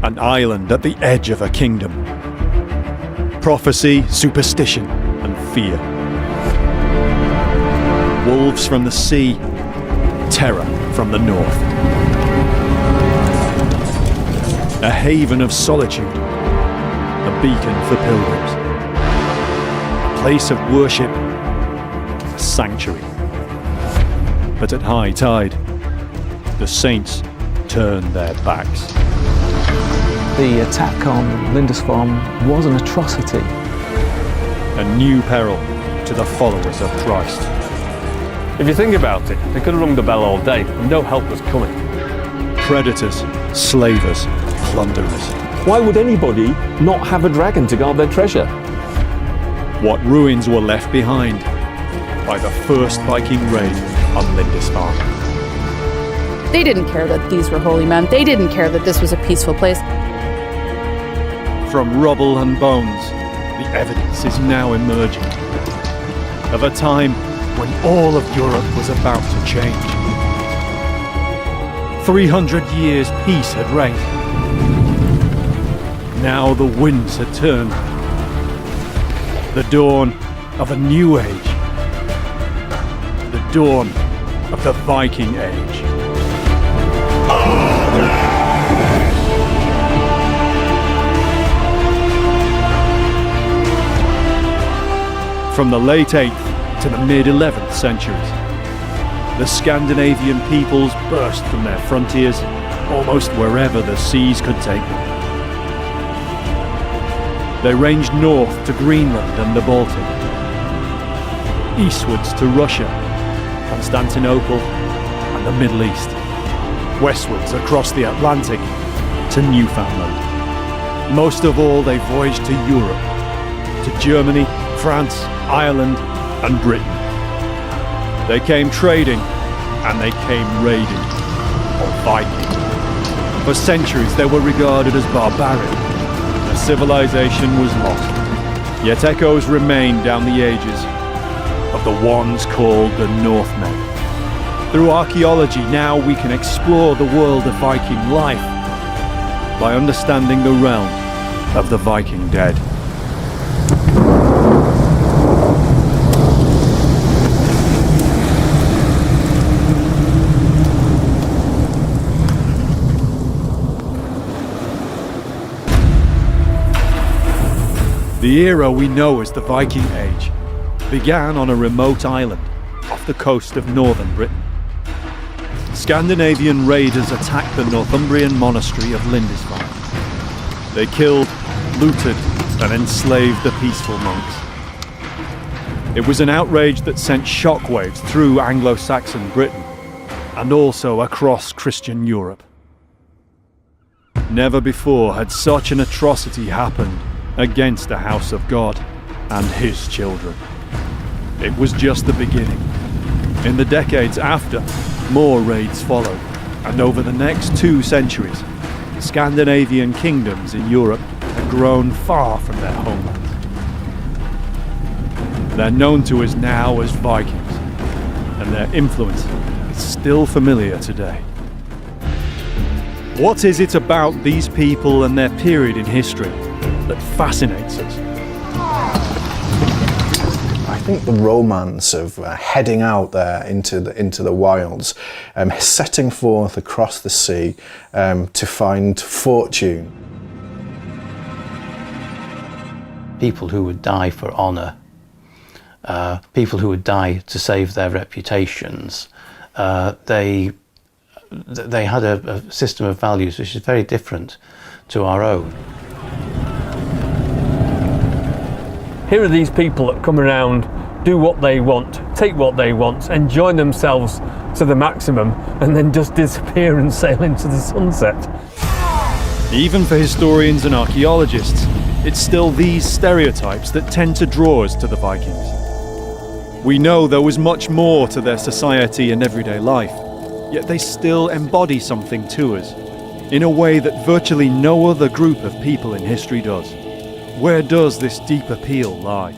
An island at the edge of a kingdom. Prophecy, superstition, and fear. Wolves from the sea, terror from the north. A haven of solitude, a beacon for pilgrims. A place of worship, a sanctuary. But at high tide, the saints turned their backs. The attack on Lindisfarne was an atrocity. A new peril to the followers of Christ. If you think about it, they could have rung the bell all day and no help was coming. Predators, slavers, plunderers. Why would anybody not have a dragon to guard their treasure? What ruins were left behind by the first Viking raid on Lindisfarne. They didn't care that these were holy men. They didn't care that this was a peaceful place. From rubble and bones, the evidence is now emerging of a time when all of Europe was about to change. 300 years peace had reigned. Now the winds had turned. The dawn of a new age. The dawn of the Viking Age. From the late 8th to the mid-11th centuries, the Scandinavian peoples burst from their frontiers almost wherever the seas could take them. They ranged north to Greenland and the Baltic, eastwards to Russia, Constantinople and the Middle East, westwards across the Atlantic to Newfoundland. Most of all, they voyaged to Europe, to Germany, France, Ireland and Britain. They came trading and they came raiding, or Viking. For centuries they were regarded as barbarian. Their civilization was lost. Yet echoes remain down the ages of the ones called the Northmen. Through archaeology now we can explore the world of Viking life by understanding the realm of the Viking dead. The era we know as the Viking Age began on a remote island off the coast of northern Britain. Scandinavian raiders attacked the Northumbrian monastery of Lindisfarne. They killed, looted, and enslaved the peaceful monks. It was an outrage that sent shockwaves through Anglo-Saxon Britain and also across Christian Europe. Never before had such an atrocity happened against the house of God and his children. It was just the beginning. In the decades after, more raids followed, and over the next 2 centuries, the Scandinavian kingdoms in Europe had grown far from their homelands. They're known to us now as Vikings, and their influence is still familiar today. What is it about these people and their period in history that fascinates us? I think the romance of heading out there into the wilds, setting forth across the sea to find fortune. People who would die for honour, people who would die to save their reputations, they had a system of values which is very different to our own. Here are these people that come around, do what they want, take what they want, enjoy themselves to the maximum, and then just disappear and sail into the sunset. Even for historians and archaeologists, it's still these stereotypes that tend to draw us to the Vikings. We know there was much more to their society and everyday life, yet they still embody something to us, in a way that virtually no other group of people in history does. Where does this deep appeal lie?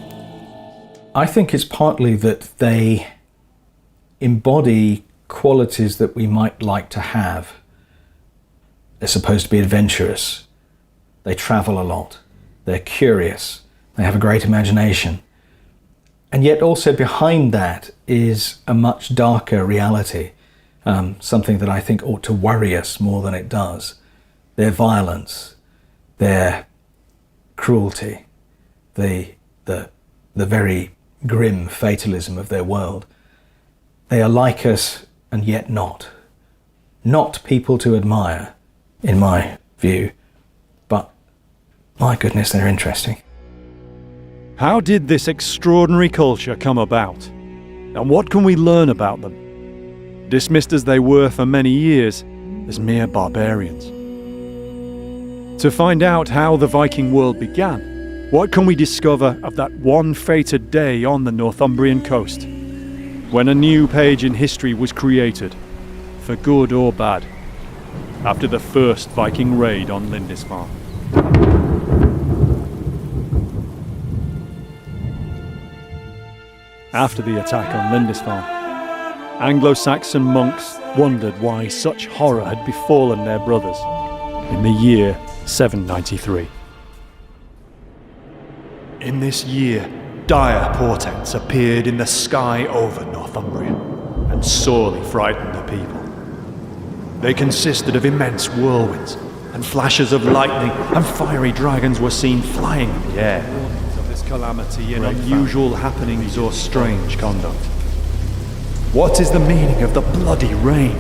I think it's partly that they embody qualities that we might like to have. They're supposed to be adventurous. They travel a lot. They're curious. They have a great imagination. And yet also behind that is a much darker reality, something that I think ought to worry us more than it does. Their violence, their cruelty, the very grim fatalism of their world. They are like us and yet not. Not people to admire, in my view, but my goodness, they're interesting. How did this extraordinary culture come about? And what can we learn about them? Dismissed as they were for many years as mere barbarians. To find out how the Viking world began, what can we discover of that one fated day on the Northumbrian coast, when a new page in history was created, for good or bad, after the first Viking raid on Lindisfarne? After the attack on Lindisfarne, Anglo-Saxon monks wondered why such horror had befallen their brothers in the year 793. In this year, dire portents appeared in the sky over Northumbria and sorely frightened the people. They consisted of immense whirlwinds, and flashes of lightning and fiery dragons were seen flying in the air. Warnings of this calamity in unusual happenings or strange conduct. What is the meaning of the bloody rain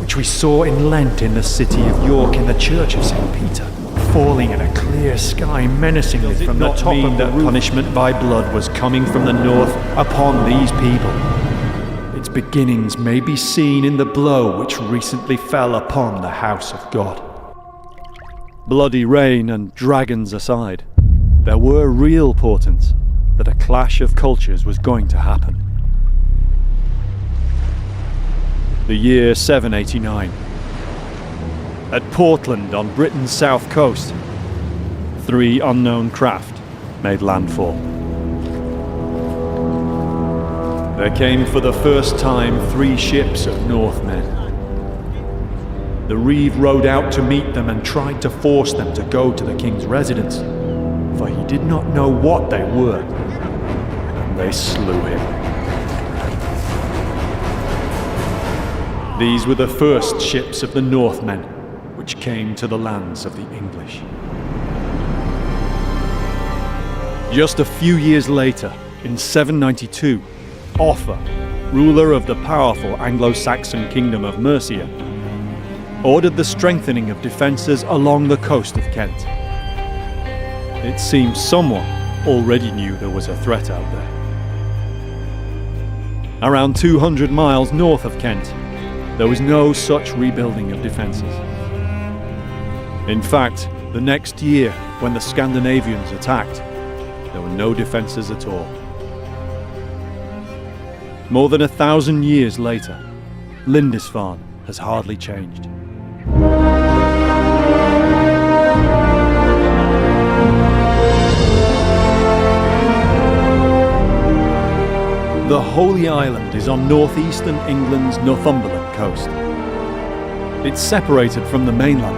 which we saw in Lent in the city of York in the church of St. Peter, falling in a clear sky menacingly from the top of the roof? Punishment by blood was coming from the north upon these people. Its beginnings may be seen in the blow which recently fell upon the house of God. Bloody rain and dragons aside, there were real portents that a clash of cultures was going to happen. The year 789. At Portland on Britain's south coast, 3 unknown craft made landfall. There came for the first time 3 ships of Northmen. The reeve rowed out to meet them and tried to force them to go to the king's residence, for he did not know what they were, and they slew him. These were the first ships of the Northmen which came to the lands of the English. Just a few years later, in 792, Offa, ruler of the powerful Anglo-Saxon kingdom of Mercia, ordered the strengthening of defences along the coast of Kent. It seems someone already knew there was a threat out there. Around 200 miles north of Kent, there was no such rebuilding of defences. In fact, the next year, when the Scandinavians attacked, there were no defences at all. More than 1,000 years later, Lindisfarne has hardly changed. The Holy Island is on northeastern England's Northumberland coast. It's separated from the mainland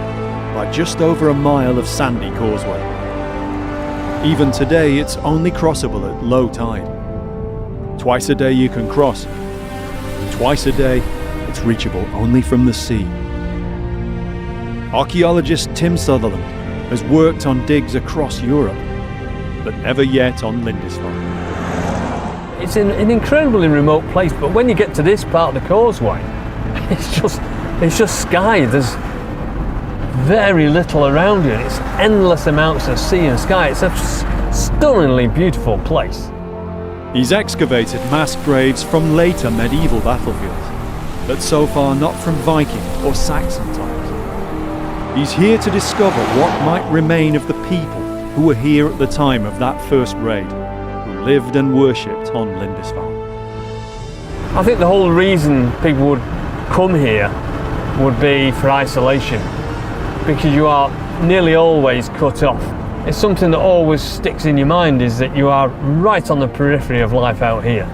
by just over a mile of sandy causeway. Even today, it's only crossable at low tide. Twice a day you can cross. Twice a day, it's reachable only from the sea. Archaeologist Tim Sutherland has worked on digs across Europe, but never yet on Lindisfarne. It's in an incredibly remote place, but when you get to this part of the causeway, it's just sky. There's very little around you. It's endless amounts of sea and sky. It's a stunningly beautiful place. He's excavated mass graves from later medieval battlefields, but so far not from Viking or Saxon times. He's here to discover what might remain of the people who were here at the time of that first raid, who lived and worshipped on Lindisfarne. I think the whole reason people would come here would be for isolation, because you are nearly always cut off. It's something that always sticks in your mind, is that you are right on the periphery of life out here.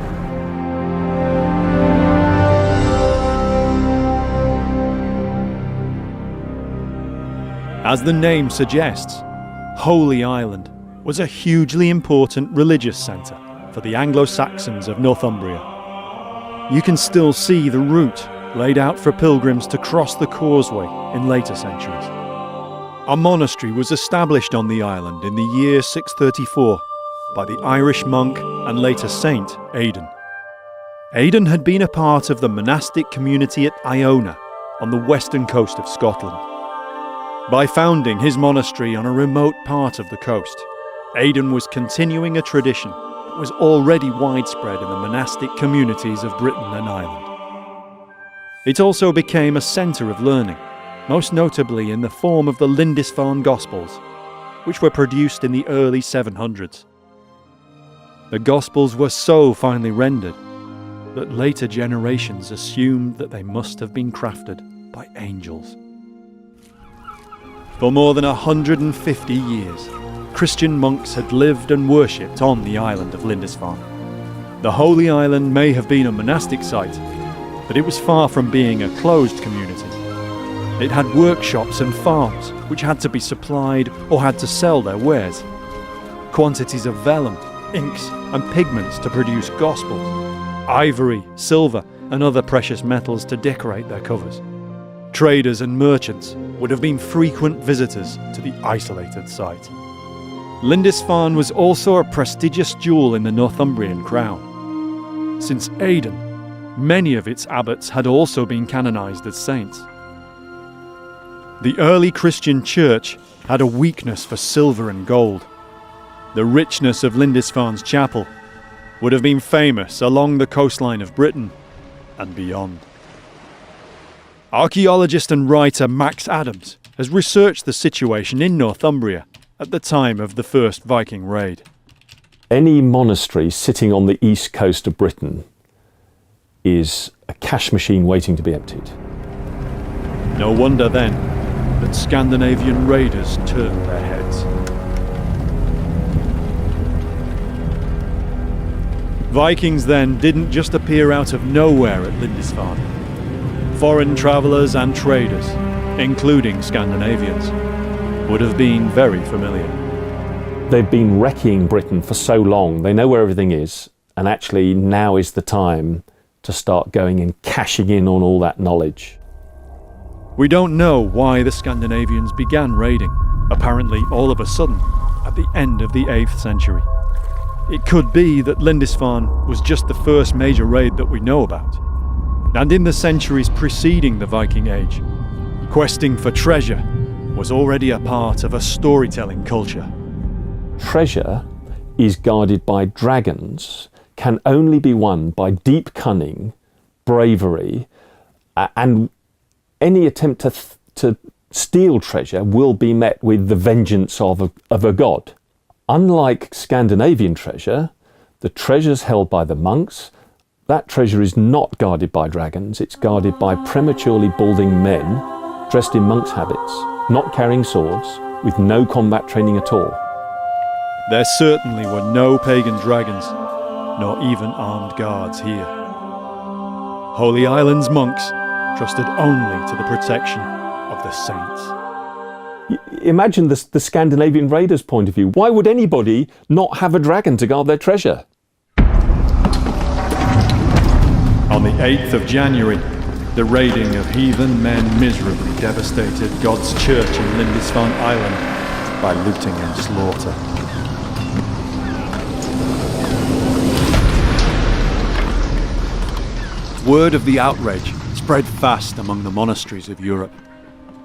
As the name suggests, Holy Island was a hugely important religious centre for the Anglo-Saxons of Northumbria. You can still see the route laid out for pilgrims to cross the causeway in later centuries. A monastery was established on the island in the year 634 by the Irish monk and later saint Aidan. Aidan had been a part of the monastic community at Iona on the western coast of Scotland. By founding his monastery on a remote part of the coast, Aidan was continuing a tradition that was already widespread in the monastic communities of Britain and Ireland. It also became a centre of learning, most notably in the form of the Lindisfarne Gospels, which were produced in the early 700s. The Gospels were so finely rendered that later generations assumed that they must have been crafted by angels. For more than 150 years, Christian monks had lived and worshipped on the island of Lindisfarne. The Holy Island may have been a monastic site, but it was far from being a closed community. It had workshops and farms which had to be supplied or had to sell their wares. Quantities of vellum, inks and pigments to produce gospels, ivory, silver and other precious metals to decorate their covers. Traders and merchants would have been frequent visitors to the isolated site. Lindisfarne was also a prestigious jewel in the Northumbrian crown. Since Aidan, many of its abbots had also been canonised as saints. The early Christian church had a weakness for silver and gold. The richness of Lindisfarne's chapel would have been famous along the coastline of Britain and beyond. Archaeologist and writer Max Adams has researched the situation in Northumbria at the time of the first Viking raid. Any monastery sitting on the east coast of Britain is a cash machine waiting to be emptied. No wonder then that Scandinavian raiders turned their heads. Vikings then didn't just appear out of nowhere at Lindisfarne. Foreign travellers and traders, including Scandinavians, would have been very familiar. They've been wrecking Britain for so long, they know where everything is, and actually now is the time to start going and cashing in on all that knowledge. We don't know why the Scandinavians began raiding, apparently all of a sudden, at the end of the 8th century. It could be that Lindisfarne was just the first major raid that we know about. And in the centuries preceding the Viking Age, questing for treasure was already a part of a storytelling culture. Treasure is guarded by dragons, can only be won by deep cunning, bravery, and any attempt to steal treasure will be met with the vengeance of a god. Unlike Scandinavian treasure, the treasures held by the monks, that treasure is not guarded by dragons, it's guarded by prematurely balding men dressed in monks' habits, not carrying swords, with no combat training at all. There certainly were no pagan dragons, nor even armed guards here. Holy Island's monks trusted only to the protection of the saints. Imagine the Scandinavian raiders' point of view. Why would anybody not have a dragon to guard their treasure? On the 8th of January, the raiding of heathen men miserably devastated God's church in Lindisfarne Island by looting and slaughter. Word of the outrage spread fast among the monasteries of Europe.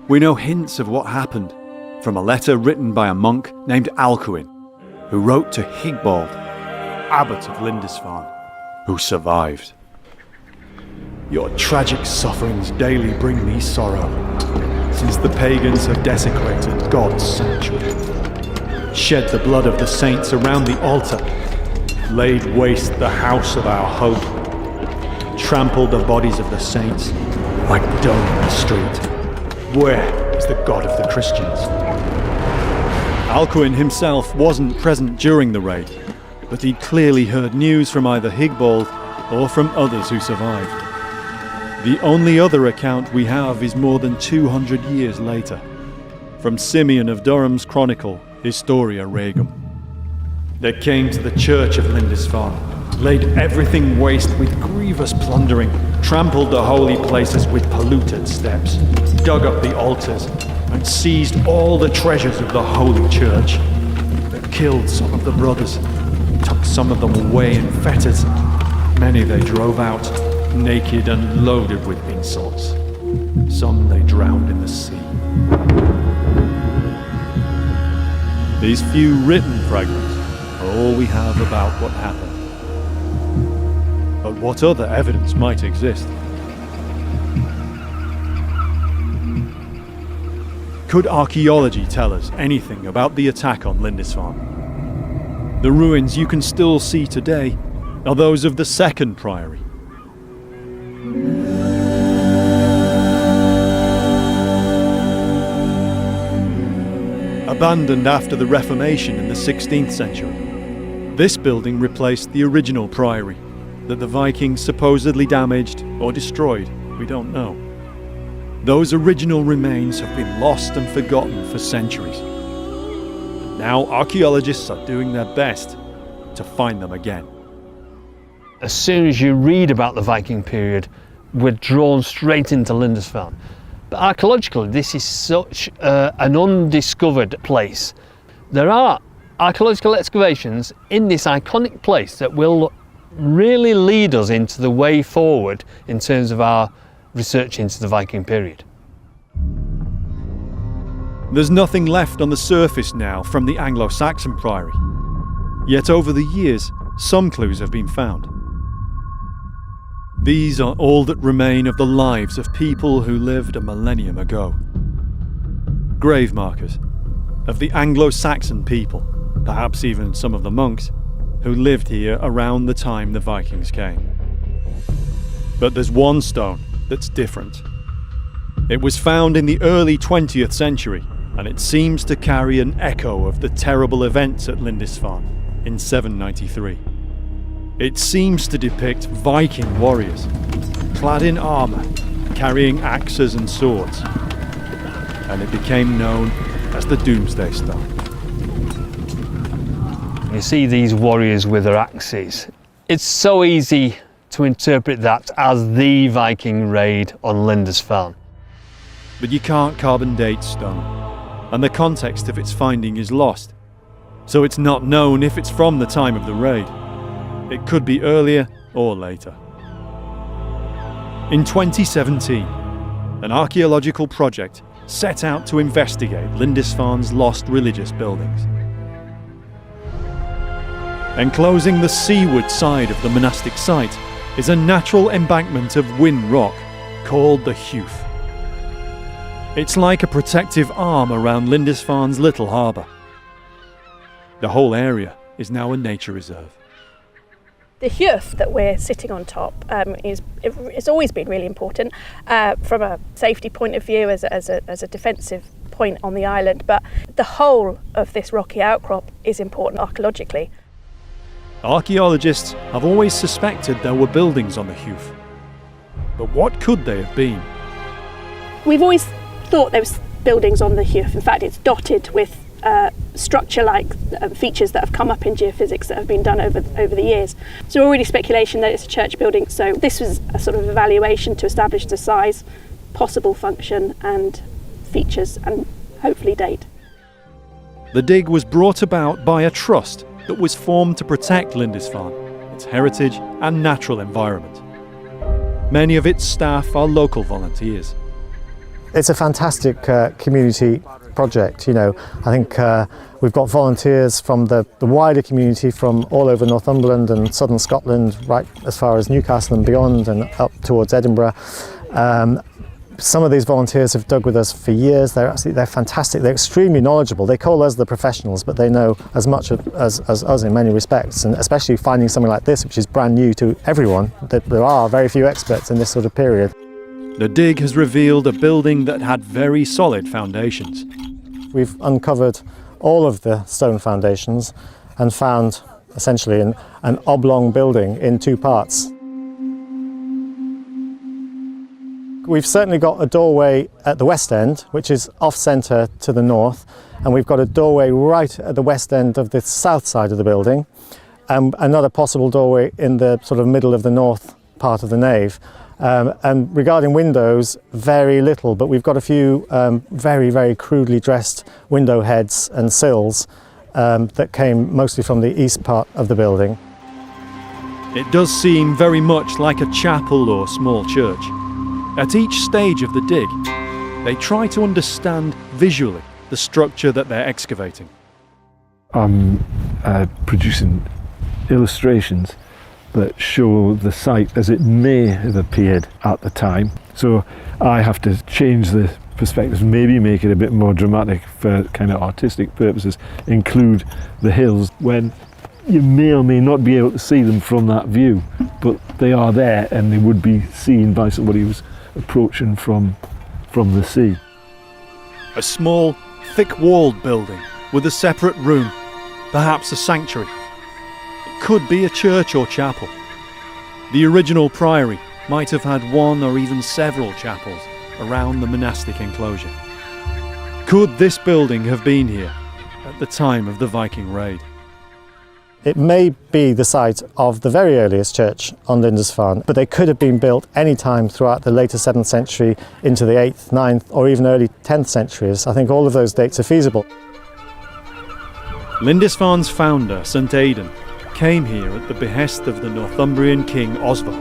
We know hints of what happened from a letter written by a monk named Alcuin, who wrote to Higbald, abbot of Lindisfarne, who survived. Your tragic sufferings daily bring me sorrow, since the pagans have desecrated God's sanctuary, shed the blood of the saints around the altar, laid waste the house of our hope, trampled the bodies of the saints like dung in the street. Where is the God of the Christians? Alcuin himself wasn't present during the raid, but he'd clearly heard news from either Higbald or from others who survived. The only other account we have is more than 200 years later, from Simeon of Durham's chronicle Historia Regum. They came to the church of Lindisfarne, laid everything waste with grievous plundering, trampled the holy places with polluted steps, dug up the altars, and seized all the treasures of the holy church. They killed some of the brothers, took some of them away in fetters. Many they drove out, naked and loaded with insults. Some they drowned in the sea. These few written fragments are all we have about what happened. But what other evidence might exist? Could archaeology tell us anything about the attack on Lindisfarne? The ruins you can still see today are those of the second priory. Abandoned after the Reformation in the 16th century, this building replaced the original priory that the Vikings supposedly damaged or destroyed. We don't know. Those original remains have been lost and forgotten for centuries. But now archaeologists are doing their best to find them again. As soon as you read about the Viking period, we're drawn straight into Lindisfarne. But archaeologically, this is such an undiscovered place. There are archaeological excavations in this iconic place that will really lead us into the way forward in terms of our research into the Viking period. There's nothing left on the surface now from the Anglo-Saxon priory. Yet over the years, some clues have been found. These are all that remain of the lives of people who lived a millennium ago. Grave markers of the Anglo-Saxon people, perhaps even some of the monks, who lived here around the time the Vikings came. But there's one stone that's different. It was found in the early 20th century, and it seems to carry an echo of the terrible events at Lindisfarne in 793. It seems to depict Viking warriors, clad in armour, carrying axes and swords, and it became known as the Doomsday Stone. You see these warriors with their axes. It's so easy to interpret that as the Viking raid on Lindisfarne. But you can't carbon date stone, and the context of its finding is lost, so it's not known if it's from the time of the raid. It could be earlier or later. In 2017, an archaeological project set out to investigate Lindisfarne's lost religious buildings. Enclosing the seaward side of the monastic site is a natural embankment of whin rock called the Heugh. It's like a protective arm around Lindisfarne's little harbour. The whole area is now a nature reserve. The Heugh that we're sitting on top it's always been really important from a safety point of view, as a defensive point on the island, but the whole of this rocky outcrop is important archaeologically. Archaeologists have always suspected there were buildings on the Heugh. But what could they have been? We've always thought there was buildings on the Heugh. In fact, it's dotted with structure-like features that have come up in geophysics that have been done over the years. So already speculation that it's a church building. So this was a sort of evaluation to establish the size, possible function and features, and hopefully date. The dig was brought about by a trust that was formed to protect Lindisfarne, its heritage and natural environment. Many of its staff are local volunteers. It's a fantastic community project. You know, I think we've got volunteers from the wider community from all over Northumberland and southern Scotland, right as far as Newcastle and beyond, and up towards Edinburgh. Some of these volunteers have dug with us for years. They're fantastic. They're extremely knowledgeable. They call us the professionals, but they know as much as us in many respects, and especially finding something like this, which is brand new to everyone. That there are very few experts in this sort of period. The dig has revealed a building that had very solid foundations. We've uncovered all of the stone foundations and found essentially an oblong building in two parts. We've certainly got a doorway at the west end, which is off-centre to the north, and we've got a doorway right at the west end of the south side of the building, and another possible doorway in the sort of middle of the north part of the nave. And regarding windows, very little, but we've got a few very, very crudely dressed window heads and sills that came mostly from the east part of the building. It does seem very much like a chapel or small church. At each stage of the dig, they try to understand visually the structure that they're excavating. I'm producing illustrations that show the site as it may have appeared at the time. So I have to change the perspectives, maybe make it a bit more dramatic for kind of artistic purposes, include the hills when you may or may not be able to see them from that view, but they are there and they would be seen by somebody who's approaching from the sea. A small, thick-walled building with a separate room, perhaps a sanctuary. It could be a church or chapel. The original priory might have had one or even several chapels around the monastic enclosure. Could this building have been here at the time of the Viking raid? It may be the site of the very earliest church on Lindisfarne, but they could have been built any time throughout the later 7th century into the 8th, 9th or even early 10th centuries. I think all of those dates are feasible. Lindisfarne's founder, St Aidan, came here at the behest of the Northumbrian king Oswald,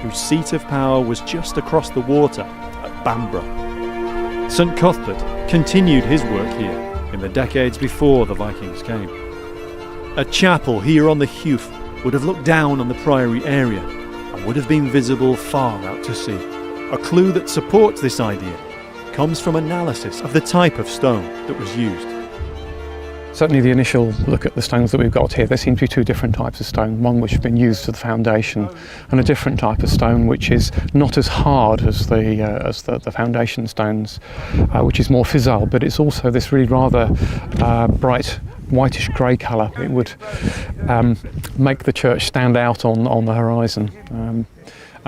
whose seat of power was just across the water at Bamborough. St Cuthbert continued his work here in the decades before the Vikings came. A chapel here on the Heuch would have looked down on the priory area and would have been visible far out to sea. A clue that supports this idea comes from analysis of the type of stone that was used. Certainly the initial look at the stones that we've got here, there seem to be two different types of stone, one which has been used for the foundation and a different type of stone which is not as hard as the foundation stones, which is more fissile, but it's also this really rather bright whitish grey colour. It would make the church stand out on the horizon,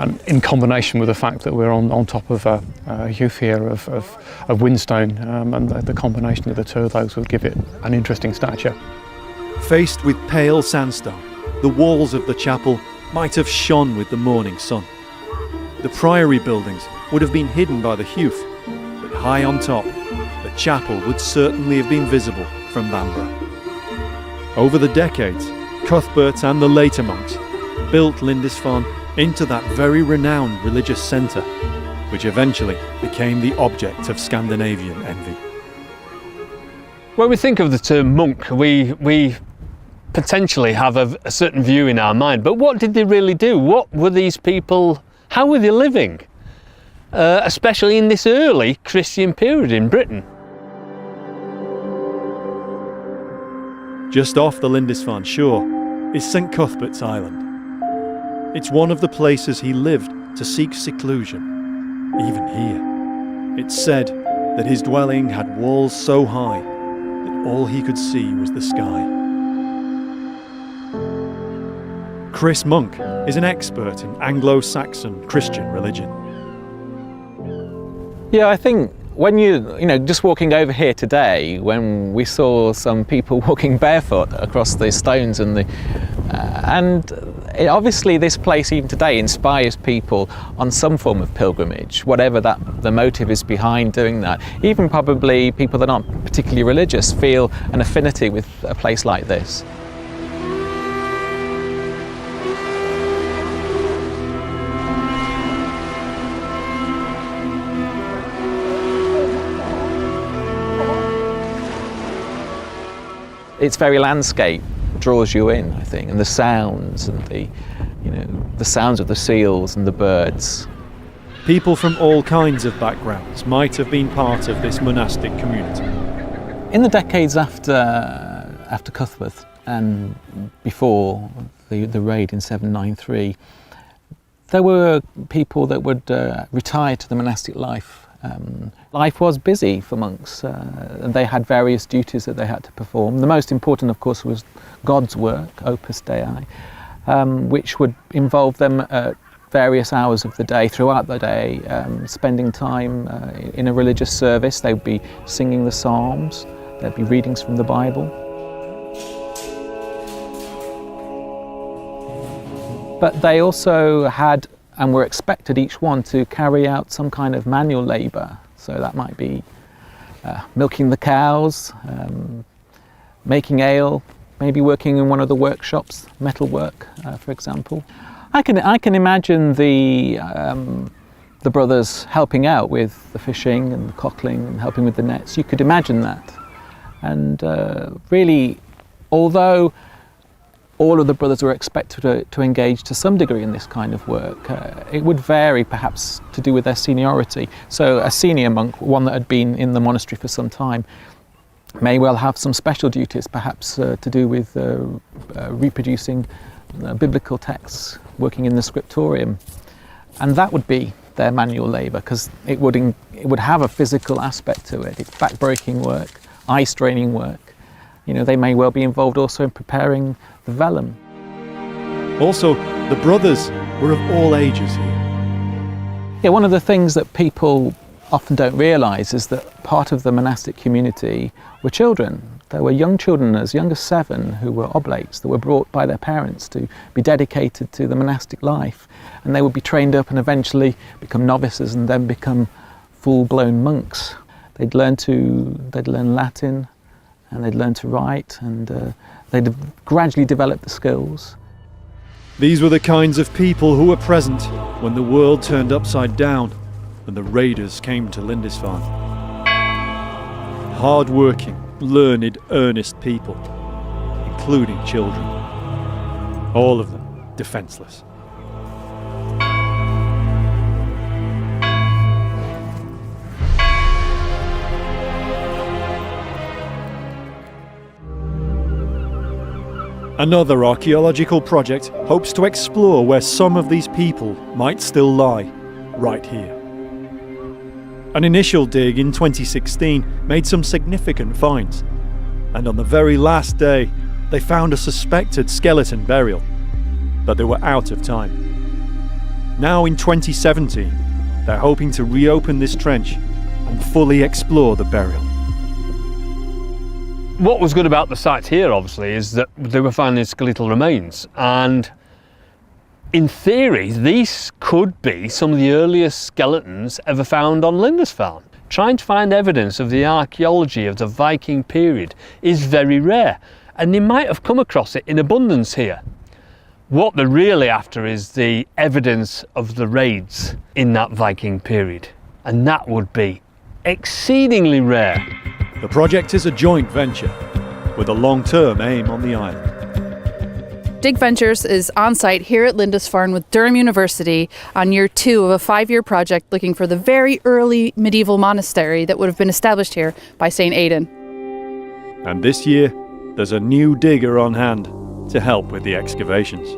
and in combination with the fact that we're on top of a Heuch here of whinstone, and the combination of the two of those would give it an interesting stature. Faced with pale sandstone, the walls of the chapel might have shone with the morning sun. The priory buildings would have been hidden by the Heuch, but high on top, the chapel would certainly have been visible from Bamborough. Over the decades, Cuthbert and the later monks built Lindisfarne into that very renowned religious centre, which eventually became the object of Scandinavian envy. When we think of the term monk, we potentially have a certain view in our mind, but what did they really do? What were these people, how were they living? Especially in this early Christian period in Britain. Just off the Lindisfarne shore is St Cuthbert's Island. It's one of the places he lived to seek seclusion, even here. It's said that his dwelling had walls so high that all he could see was the sky. Chris Monk is an expert in Anglo-Saxon Christian religion. Yeah, I think when you just walking over here today, when we saw some people walking barefoot across the stones obviously this place even today inspires people on some form of pilgrimage, whatever the motive is behind doing that. Even probably people that aren't particularly religious feel an affinity with a place like this. Its very landscape draws you in, I think, and the sounds and the sounds of the seals and the birds. People from all kinds of backgrounds might have been part of this monastic community. In the decades after Cuthbert and before the raid in 793, there were people that would retire to the monastic life. Life was busy for monks, and they had various duties that they had to perform. The most important, of course, was God's work, Opus Dei, which would involve them various hours of the day, throughout the day, spending time in a religious service. They would be singing the Psalms, there'd be readings from the Bible. But they also had and were expected, each one, to carry out some kind of manual labour. So that might be milking the cows, making ale, maybe working in one of the workshops, metalwork, for example. I can imagine the brothers helping out with the fishing and the cockling and helping with the nets. You could imagine that. And really, although all of the brothers were expected to engage to some degree in this kind of work, it would vary perhaps to do with their seniority. So a senior monk, one that had been in the monastery for some time, may well have some special duties, perhaps to do with reproducing biblical texts, working in the scriptorium, and that would be their manual labour, because it would have a physical aspect to it. It's back-breaking work, eye-straining work. You know, they may well be involved also in preparing the vellum. Also, the brothers were of all ages here. Yeah, one of the things that people often don't realise is that part of the monastic community were children. There were young children as young as 7 who were oblates, that were brought by their parents to be dedicated to the monastic life, and they would be trained up and eventually become novices and then become full-blown monks. They'd learn Latin, and they'd learn to write, and they'd gradually develop the skills. These were the kinds of people who were present when the world turned upside down and the raiders came to Lindisfarne. Hard-working, learned, earnest people, including children. All of them defenceless. Another archaeological project hopes to explore where some of these people might still lie, right here. An initial dig in 2016 made some significant finds, and on the very last day they found a suspected skeleton burial, but they were out of time. Now in 2017, they're hoping to reopen this trench and fully explore the burial. What was good about the sites here, obviously, is that they were finding skeletal remains, and in theory these could be some of the earliest skeletons ever found on Lindisfarne. Trying to find evidence of the archaeology of the Viking period is very rare, and they might have come across it in abundance here. What they're really after is the evidence of the raids in that Viking period, and that would be exceedingly rare. The project is a joint venture with a long-term aim on the island. Dig Ventures is on site here at Lindisfarne with Durham University on year 2 of a 5-year project looking for the very early medieval monastery that would have been established here by St. Aidan. And this year, there's a new digger on hand to help with the excavations.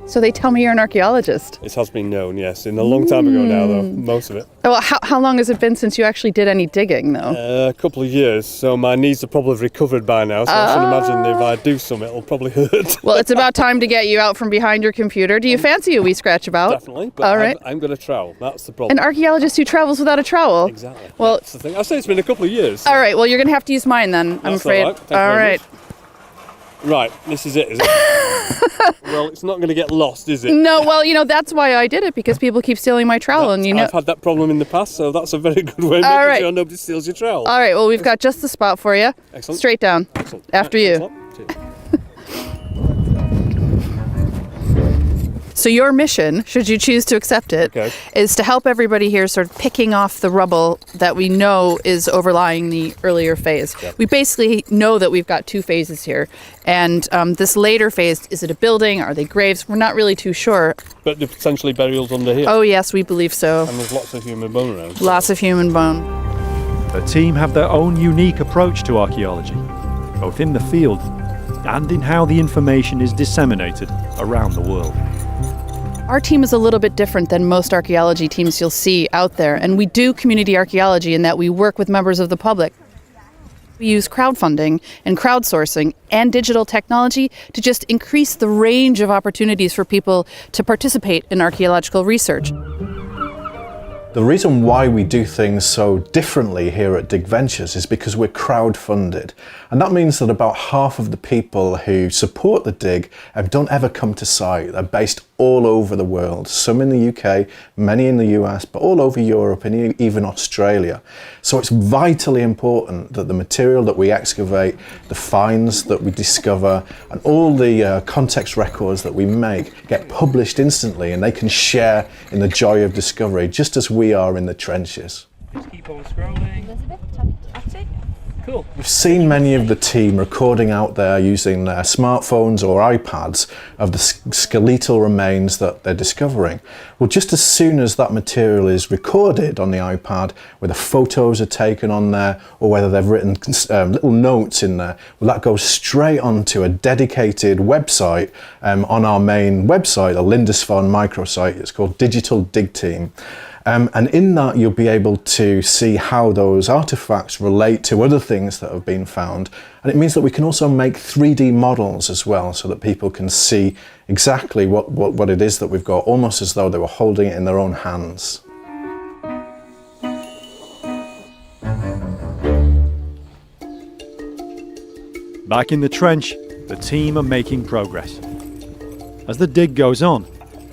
So they tell me you're an archaeologist. It has been known, yes, in a long time ago now, though, most of it. Well, how long has it been since you actually did any digging, though? A couple of years, so my knees are probably recovered by now, so I should imagine if I do some, it'll probably hurt. Well, it's about time to get you out from behind your computer. Do you fancy a wee scratch about? Definitely, but all right. I'm going to trowel, that's the problem. An archaeologist who travels without a trowel? Exactly, well, that's the thing. I say it's been a couple of years. All right, well, you're going to have to use mine then, I'm afraid. All right, thank you very right. much. Right, this is it, is it? Well, it's not going to get lost, is it? No, well, you know, that's why I did it, because people keep stealing my trowel, and you know... I've had that problem in the past, so that's a very good way of making sure nobody steals your trowel. All right, well, we've got just the spot for you. Excellent. Straight down. Excellent. After you. So your mission, should you choose to accept it, is to help everybody here sort of picking off the rubble that we know is overlying the earlier phase. Yep. We basically know that we've got 2 phases here. And this later phase, is it a building? Are they graves? We're not really too sure. But they're potentially burials under here. Oh yes, we believe so. And there's lots of human bone around. Lots of human bone. The team have their own unique approach to archaeology, both in the field and in how the information is disseminated around the world. Our team is a little bit different than most archaeology teams you'll see out there, and we do community archaeology in that we work with members of the public. We use crowdfunding and crowdsourcing and digital technology to just increase the range of opportunities for people to participate in archaeological research. The reason why we do things so differently here at Dig Ventures is because we're crowd-funded. And that means that about half of the people who support the dig don't ever come to site. They're based all over the world, some in the UK, many in the US, but all over Europe and even Australia. So it's vitally important that the material that we excavate, the finds that we discover, and all the context records that we make get published instantly, and they can share in the joy of discovery, just as we are in the trenches. Just keep on scrolling. Cool. We've seen many of the team recording out there using their smartphones or iPads of the skeletal remains that they're discovering. Well, just as soon as that material is recorded on the iPad, whether photos are taken on there or whether they've written little notes in there, well, that goes straight onto a dedicated website on our main website, a Lindisfarne microsite. It's called Digital Dig Team. And in that you'll be able to see how those artifacts relate to other things that have been found. And it means that we can also make 3D models as well, so that people can see exactly what it is that we've got, almost as though they were holding it in their own hands. Back in the trench, the team are making progress. As the dig goes on,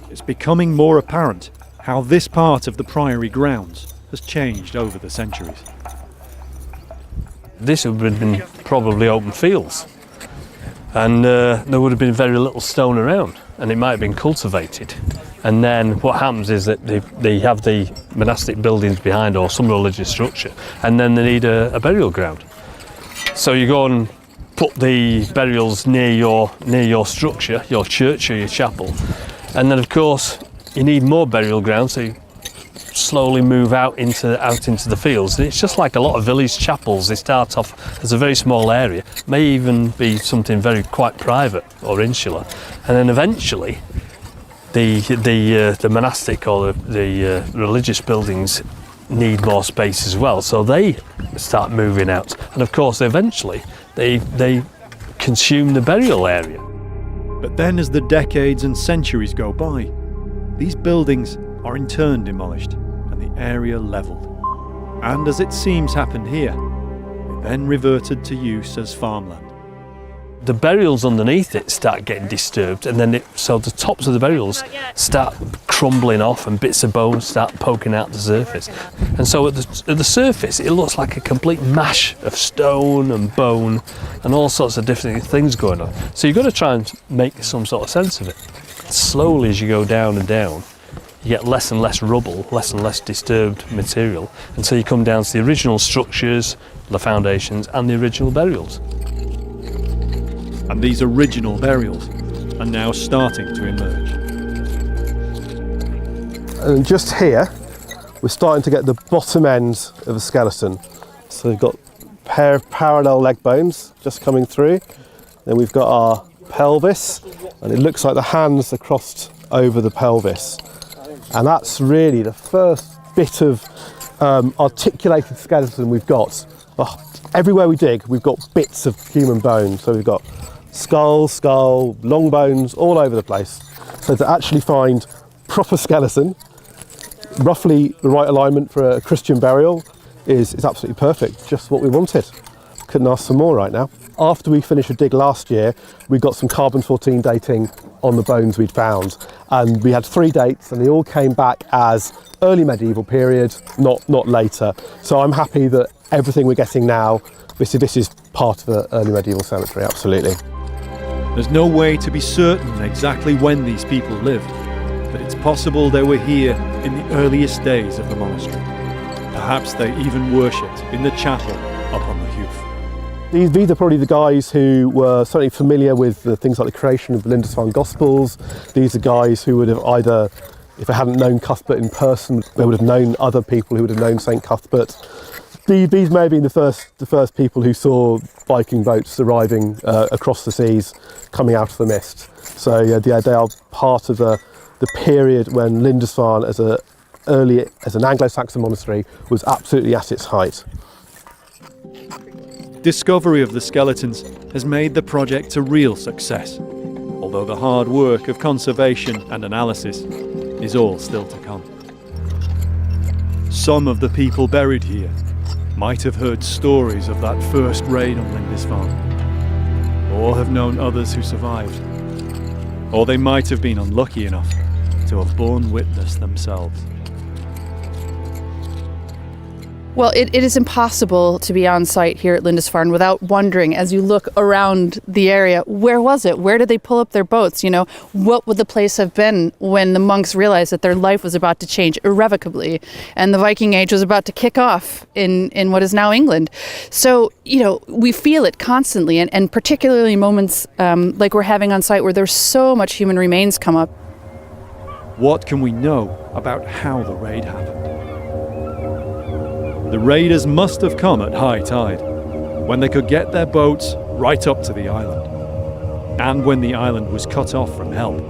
it's becoming more apparent how this part of the priory grounds has changed over the centuries. This would have been probably open fields, and there would have been very little stone around, and it might have been cultivated. And then what happens is that they have the monastic buildings behind, or some religious structure, and then they need a burial ground. So you go and put the burials near your structure, your church or your chapel, and then of course you need more burial ground, so you slowly move out into the fields. And it's just like a lot of village chapels. They start off as a very small area, may even be something very quite private or insular, and then eventually the monastic or the religious buildings need more space as well, so they start moving out, and of course eventually they consume the burial area. But then as the decades and centuries go by, these buildings are in turn demolished and the area levelled. And as it seems happened here, they then reverted to use as farmland. The burials underneath it start getting disturbed, and then so the tops of the burials start crumbling off and bits of bone start poking out the surface. And so at the surface it looks like a complete mash of stone and bone and all sorts of different things going on. So you've got to try and make some sort of sense of it. Slowly as you go down and down, you get less and less rubble, less and less disturbed material, until you come down to the original structures, the foundations and the original burials. And these original burials are now starting to emerge. And just here, we're starting to get the bottom end of a skeleton. So we've got a pair of parallel leg bones just coming through. Then we've got our pelvis, and it looks like the hands are crossed over the pelvis. And that's really the first bit of articulated skeleton we've got. Everywhere we dig, we've got bits of human bone. So we've got skull, long bones all over the place. So to actually find proper skeleton, roughly the right alignment for a Christian burial is absolutely perfect, just what we wanted. Couldn't ask for more right now. After we finished a dig last year, we got some carbon-14 dating on the bones we'd found, and we had 3 dates and they all came back as early medieval period, not later. So I'm happy that everything we're getting now, this is part of the early medieval cemetery, absolutely. There's no way to be certain exactly when these people lived, but it's possible they were here in the earliest days of the monastery. Perhaps they even worshipped in the chapel up on the Hoof. These are probably the guys who were certainly familiar with the things like the creation of the Lindisfarne Gospels. These are guys who would have either, if they hadn't known Cuthbert in person, they would have known other people who would have known St Cuthbert. These may have been the first people who saw Viking boats arriving across the seas, coming out of the mist. So yeah, they are part of the period when Lindisfarne, as an Anglo-Saxon monastery, was absolutely at its height. discovery of the skeletons has made the project a real success, although the hard work of conservation and analysis is all still to come. Some of the people buried here might have heard stories of that first raid on Lindisfarne, or have known others who survived, or they might have been unlucky enough to have borne witness themselves. Well, it is impossible to be on site here at Lindisfarne without wondering, as you look around the area, where was it? Where did they pull up their boats? You know, what would the place have been when the monks realized that their life was about to change irrevocably and the Viking Age was about to kick off in what is now England? So, you know, we feel it constantly, and particularly moments like we're having on site where there's so much human remains come up. What can we know about how the raid happened? The raiders must have come at high tide, when they could get their boats right up to the island, and when the island was cut off from help,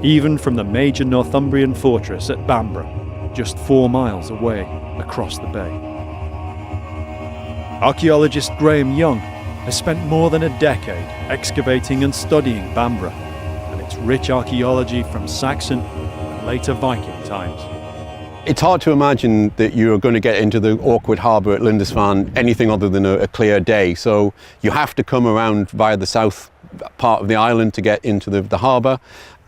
even from the major Northumbrian fortress at Bamborough, just 4 miles away across the bay. Archaeologist Graham Young has spent more than a decade excavating and studying Bamborough and its rich archaeology from Saxon and later Viking times. It's hard to imagine that you're going to get into the awkward harbour at Lindisfarne anything other than a clear day. So you have to come around via the south part of the island to get into the harbour.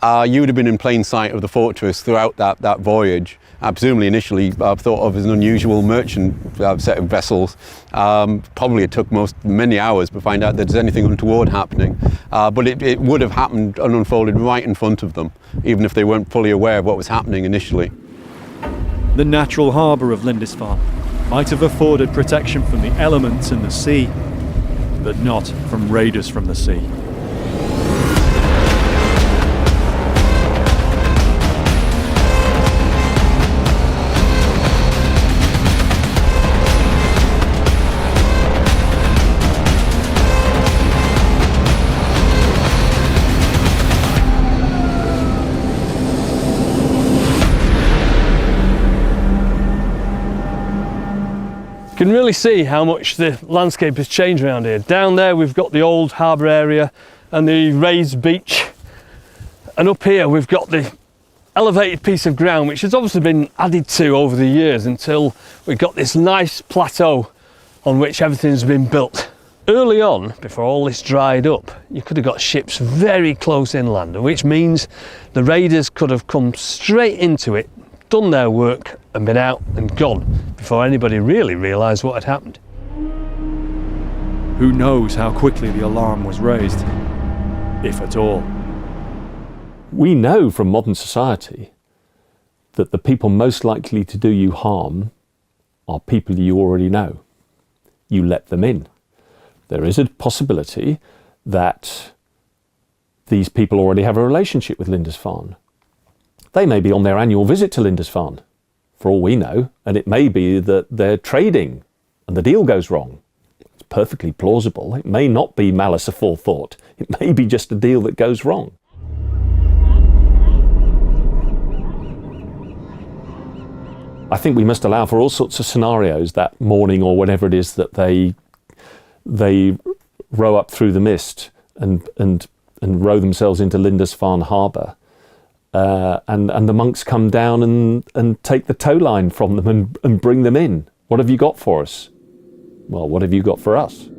You would have been in plain sight of the fortress throughout that voyage. Presumably initially thought of as an unusual merchant set of vessels. Probably it took many hours to find out that there's anything untoward happening. But it would have happened and unfolded right in front of them, even if they weren't fully aware of what was happening initially. The natural harbour of Lindisfarne might have afforded protection from the elements in the sea, but not from raiders from the sea. You can really see how much the landscape has changed around here. Down there we've got the old harbour area and the raised beach, and up here we've got the elevated piece of ground which has obviously been added to over the years until we've got this nice plateau on which everything's been built. Early on, before all this dried up, you could have got ships very close inland, which means the raiders could have come straight into it, done their work and been out and gone before anybody really realised what had happened. Who knows how quickly the alarm was raised, if at all. We know from modern society that the people most likely to do you harm are people you already know. You let them in. There is a possibility that these people already have a relationship with Lindisfarne. They may be on their annual visit to Lindisfarne, for all we know, and it may be that they're trading and the deal goes wrong. It's perfectly plausible. It may not be malice aforethought. It may be just a deal that goes wrong. I think we must allow for all sorts of scenarios that morning or whenever it is that they row up through the mist and row themselves into Lindisfarne harbour. And the monks come down and take the tow line from them and bring them in. What have you got for us? Well, what have you got for us?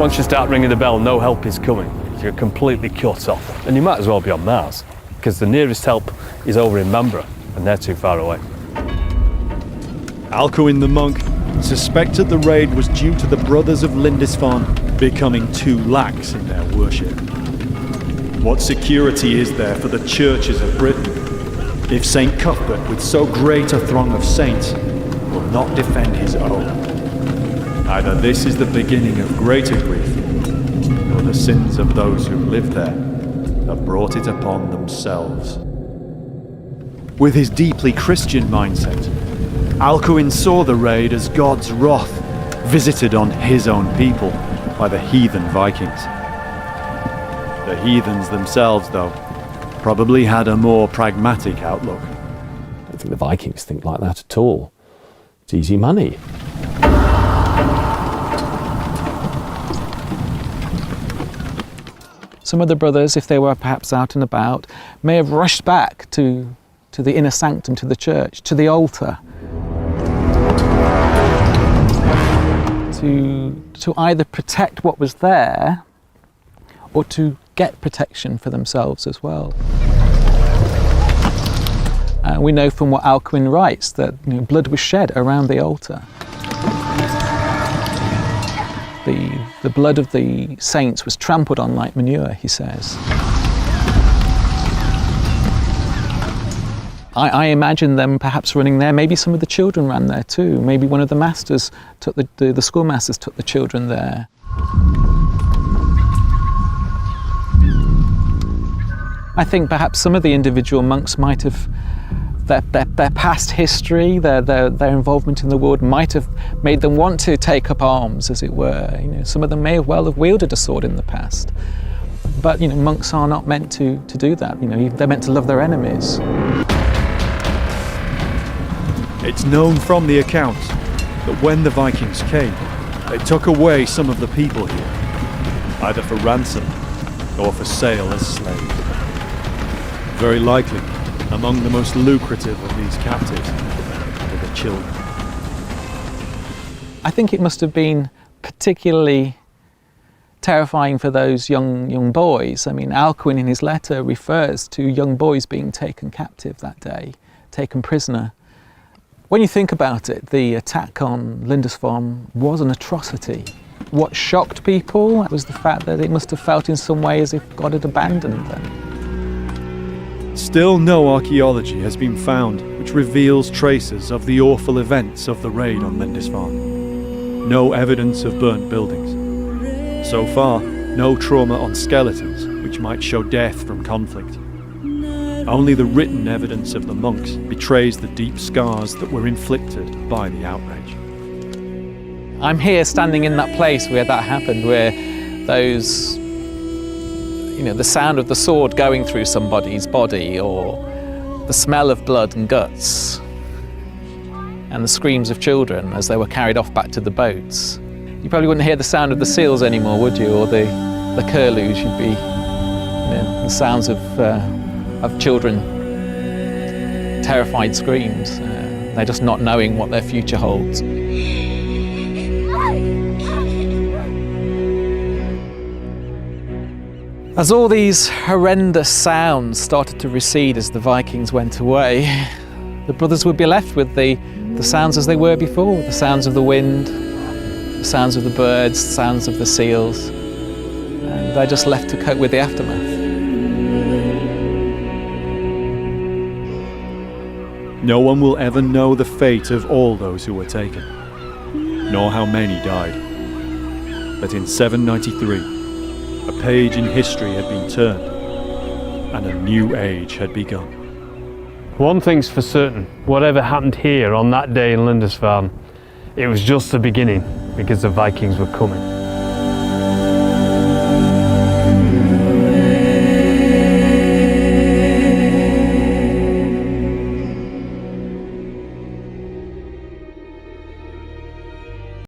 Once you start ringing the bell, no help is coming. You're completely cut off. And you might as well be on Mars, because the nearest help is over in Bamborough, and they're too far away. Alcuin the monk suspected the raid was due to the brothers of Lindisfarne becoming too lax in their worship. What security is there for the churches of Britain if St. Cuthbert, with so great a throng of saints, will not defend his own? Either this is the beginning of greater grief, or the sins of those who live there have brought it upon themselves. With his deeply Christian mindset, Alcuin saw the raid as God's wrath visited on his own people by the heathen Vikings. The heathens themselves, though, probably had a more pragmatic outlook. I don't think the Vikings think like that at all. It's easy money. Some of the brothers, if they were perhaps out and about, may have rushed back to the inner sanctum, to the church, to the altar, to either protect what was there or to get protection for themselves as well. We know from what Alcuin writes that blood was shed around the altar. The blood of the saints was trampled on like manure, he says. I imagine them perhaps running there. Maybe some of the children ran there too. Maybe one of the masters took the schoolmasters took the children there. I think perhaps some of the individual monks might have their past history, their involvement in the world might have made them want to take up arms, as it were. Some of them may well have wielded a sword in the past. But monks are not meant to do that. They're meant to love their enemies. It's known from the accounts that when the Vikings came, they took away some of the people here, either for ransom or for sale as slaves. Very likely, among the most lucrative of these captives were the children. I think it must have been particularly terrifying for those young boys. I mean, Alcuin in his letter refers to young boys being taken captive that day, taken prisoner. When you think about it, the attack on Lindisfarne was an atrocity. What shocked people was the fact that it must have felt in some way as if God had abandoned them. Still no archaeology has been found which reveals traces of the awful events of the raid on Lindisfarne. No evidence of burnt buildings. So far, no trauma on skeletons which might show death from conflict. Only the written evidence of the monks betrays the deep scars that were inflicted by the outrage. I'm here standing in that place where that happened, where those, the sound of the sword going through somebody's body, or the smell of blood and guts, and the screams of children as they were carried off back to the boats. You probably wouldn't hear the sound of the seals anymore, would you? Or the curlews. You'd be, the sounds of children, terrified screams. They're just not knowing what their future holds. As all these horrendous sounds started to recede as the Vikings went away, the brothers would be left with the sounds as they were before, the sounds of the wind, the sounds of the birds, the sounds of the seals, and they're just left to cope with the aftermath. No one will ever know the fate of all those who were taken, nor how many died. But in 793, a page in history had been turned, and a new age had begun. One thing's for certain, whatever happened here on that day in Lindisfarne, it was just the beginning, because the Vikings were coming.